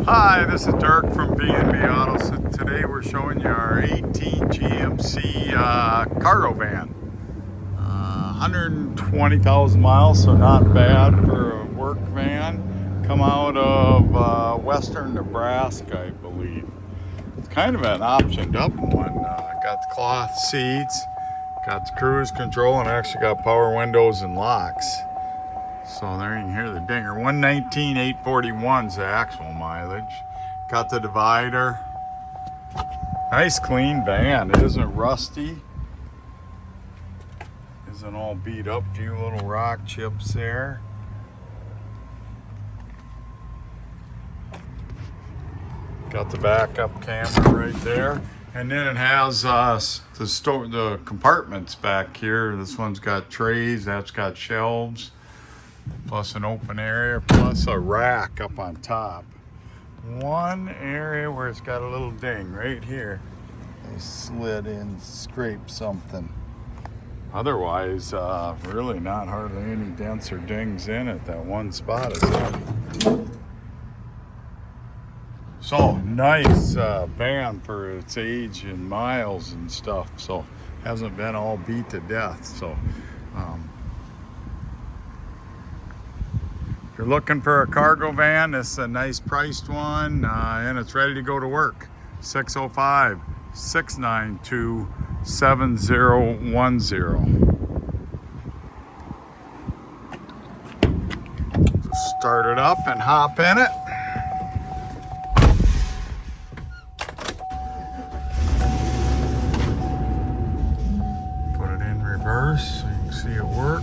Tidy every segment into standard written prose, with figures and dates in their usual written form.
Hi, this is Dirk from B&B Autos. So today we're showing you our 18 GMC cargo van. 120,000 miles, so not bad for a work van. Come out of western Nebraska, I believe. It's kind of an optioned up one. Got the cloth seats, got the cruise control, and actually got power windows and locks. So there you can hear the dinger. 119,841 is the actual mileage. Got the divider. Nice clean van. It isn't rusty. Isn't all beat up. Few little rock chips there. Got the backup camera right there. And then it has the compartments back here. This one's got trays. That's got shelves. Plus an open area, plus a rack up on top. One area where it's got a little ding right here. They slid in, scraped something. Otherwise, really not hardly any dents or dings in it. That one spot is empty. So nice van for its age and miles and stuff. So hasn't been all beat to death. So. If you're looking for a cargo van, this is a nice priced one, and it's ready to go to work. 605-692-7010. Start it up and hop in it. Put it in reverse so you can see it works.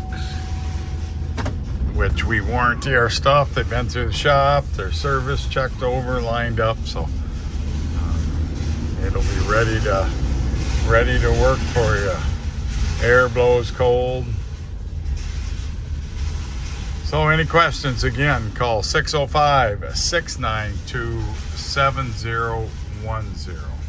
Which we warranty our stuff. They've been through the shop, they're serviced, checked over, lined up, so it'll be ready to work for you. Air blows cold. So any questions, again, call 605-692-7010.